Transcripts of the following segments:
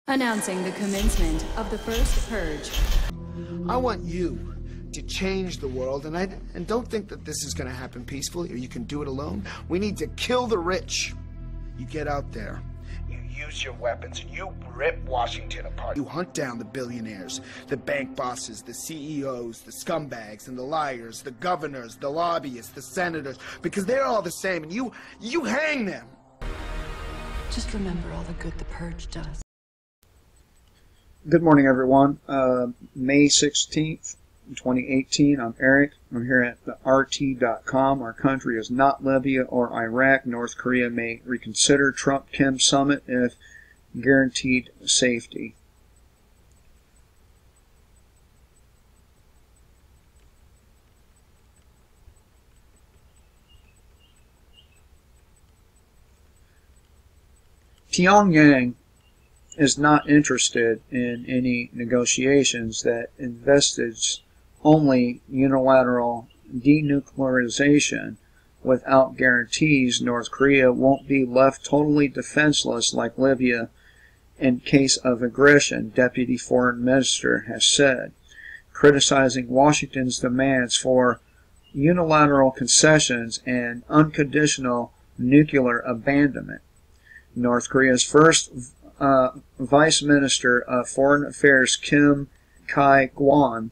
Announcing the commencement of the first purge. I want you to change the world, and don't think that this is going to happen peacefully or you can do it alone. We need to kill the rich. You get out there, you use your weapons, and you rip Washington apart. You hunt down the billionaires, the bank bosses, the CEOs, the scumbags and the liars, the governors, the lobbyists, the senators, because they're all the same, and you hang them. Just remember all the good the purge does. Good morning, everyone. May 16th, 2018. I'm Eric. I'm here at the RT.com. Our country is not Libya or Iraq. North Korea may reconsider Trump-Kim summit if guaranteed safety. Pyongyang is not interested in any negotiations that envisage only unilateral denuclearization. Without guarantees, North Korea won't be left totally defenseless like Libya in case of aggression, Deputy Foreign Minister has said, criticizing Washington's demands for unilateral concessions and unconditional nuclear abandonment. North Korea's first Vice Minister of Foreign Affairs Kim Ki-gwan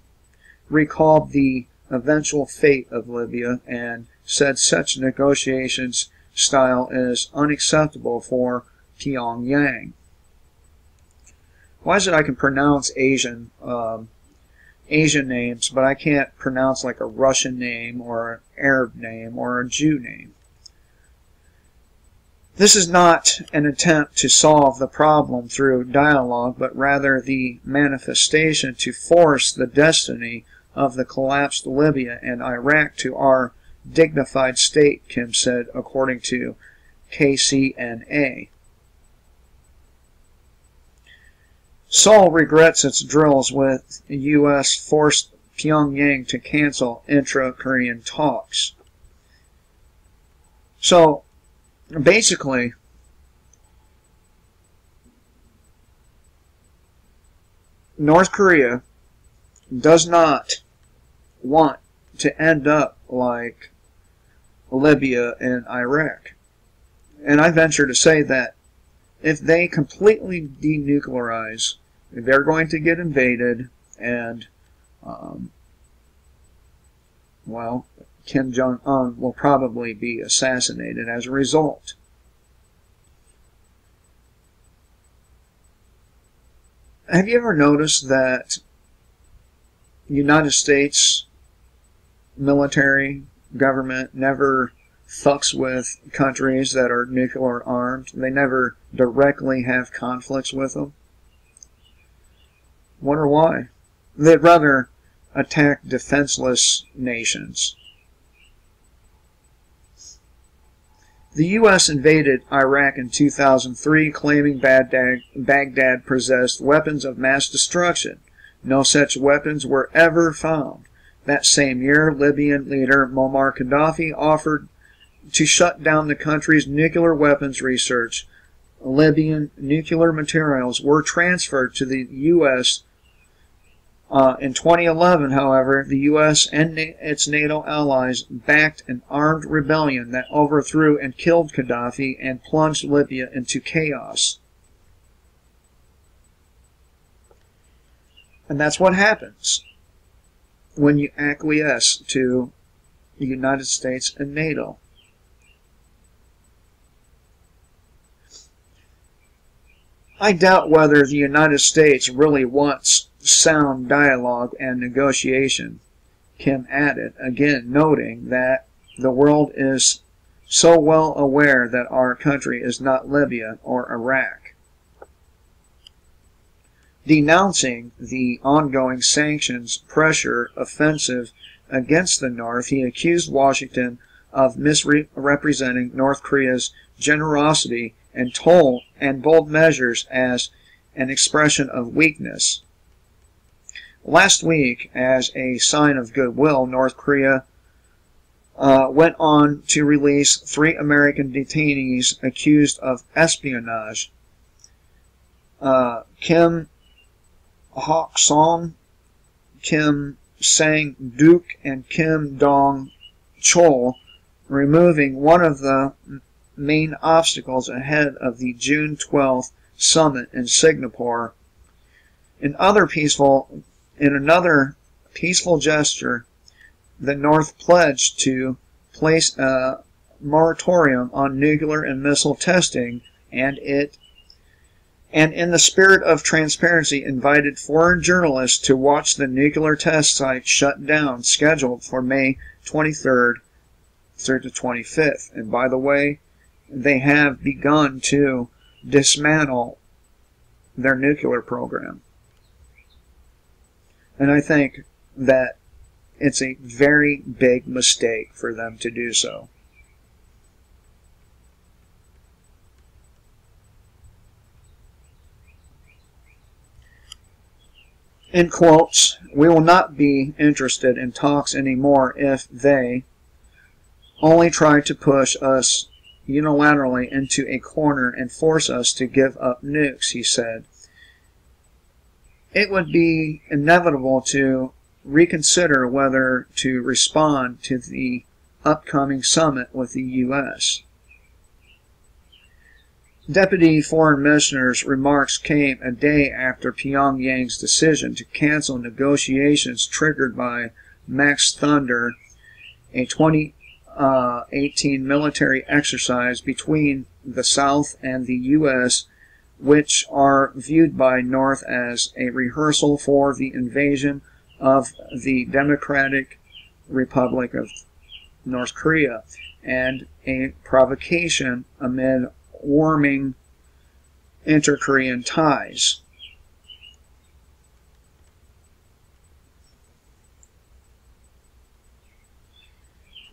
recalled the eventual fate of Libya and said such negotiations style is unacceptable for Pyongyang. Why is it I can pronounce Asian names, but I can't pronounce like a Russian name or an Arab name or a Jew name? This is not an attempt to solve the problem through dialogue, but rather the manifestation to force the destiny of the collapsed Libya and Iraq to our dignified state, Kim said, according to KCNA. Seoul regrets its drills with the U.S. forced Pyongyang to cancel intra-Korean talks. So, basically, North Korea does not want to end up like Libya and Iraq. And I venture to say that if they completely denuclearize, they're going to get invaded and, well, Kim Jong-un will probably be assassinated as a result. Have you ever noticed that United States military government never fucks with countries that are nuclear armed? They never directly have conflicts with them. Wonder why? They'd rather attack defenseless nations. The U.S. invaded Iraq in 2003, claiming Baghdad possessed weapons of mass destruction. No such weapons were ever found. That same year, Libyan leader Muammar Gaddafi offered to shut down the country's nuclear weapons research. Libyan nuclear materials were transferred to the U.S. In 2011, however, the U.S. and its NATO allies backed an armed rebellion that overthrew and killed Gaddafi and plunged Libya into chaos. And that's what happens when you acquiesce to the United States and NATO. I doubt whether the United States really wants sound dialogue and negotiation, Kim added, again noting that the world is so well aware that our country is not Libya or Iraq. Denouncing the ongoing sanctions pressure offensive against the North, he accused Washington of misrepresenting North Korea's generosity and bold measures as an expression of weakness. Last week, as a sign of goodwill, North Korea went on to release 3 American detainees accused of espionage. Kim Hok Song, Kim Sang Duk, and Kim Dong Chol, removing one of the main obstacles ahead of the June 12th summit in Singapore. In another peaceful gesture, the North pledged to place a moratorium on nuclear and missile testing, and in the spirit of transparency invited foreign journalists to watch the nuclear test site shut down, scheduled for May 23rd through the 25th. And by the way, they have begun to dismantle their nuclear program. And I think that it's a very big mistake for them to do so. In quotes, we will not be interested in talks anymore if they only try to push us unilaterally into a corner and force us to give up nukes, he said. It would be inevitable to reconsider whether to respond to the upcoming summit with the U.S. Deputy Foreign Minister's remarks came a day after Pyongyang's decision to cancel negotiations triggered by Max Thunder, a 2018 military exercise between the South and the U.S., which are viewed by North as a rehearsal for the invasion of the Democratic Republic of North Korea, and a provocation amid warming inter-Korean ties.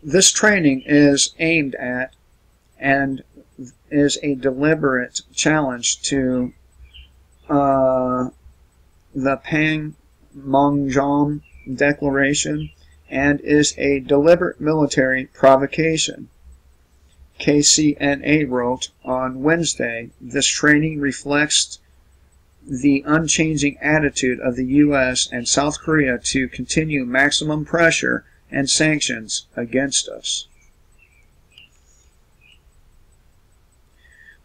This training is aimed at and is a deliberate challenge to the Panmunjom Declaration and is a deliberate military provocation. KCNA wrote on Wednesday, this training reflects the unchanging attitude of the U.S. and South Korea to continue maximum pressure and sanctions against us.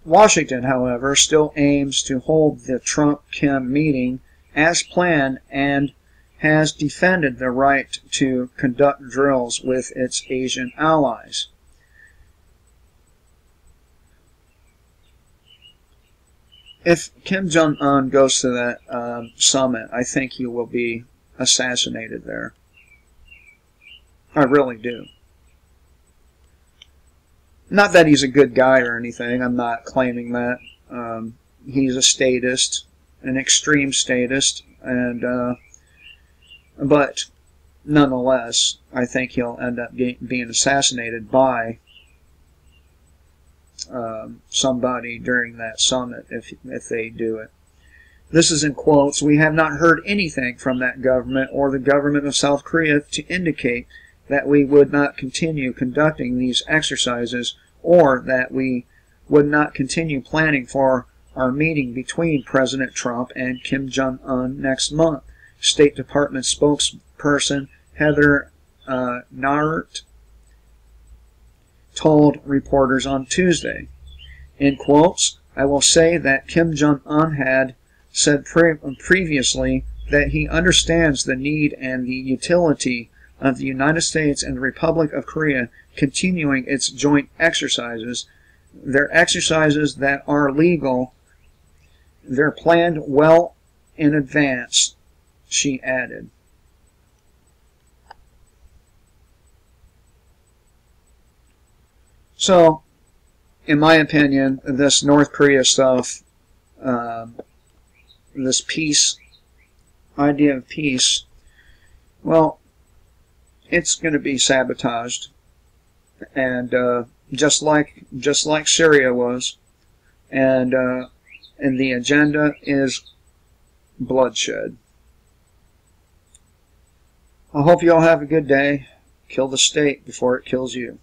Washington, however, still aims to hold the Trump-Kim meeting as planned and has defended the right to conduct drills with its Asian allies. If Kim Jong-un goes to that summit, I think he will be assassinated there. I really do. Not that he's a good guy or anything. I'm not claiming that. He's a statist, an extreme statist, and but nonetheless, I think he'll end up being assassinated by somebody during that summit if they do it. This is in quotes. We have not heard anything from that government or the government of South Korea to indicate that we would not continue conducting these exercises or that we would not continue planning for our meeting between President Trump and Kim Jong-un next month. State Department spokesperson Heather Nauert told reporters on Tuesday. In quotes, I will say that Kim Jong-un had said previously that he understands the need and the utility of the United States and the Republic of Korea continuing its joint exercises. They're exercises that are legal. They're planned well in advance, she added. So, in my opinion, this North Korea stuff, this peace, idea of peace, well, it's going to be sabotaged, and just like Syria was, and the agenda is bloodshed. I hope you all have a good day. Kill the state before it kills you.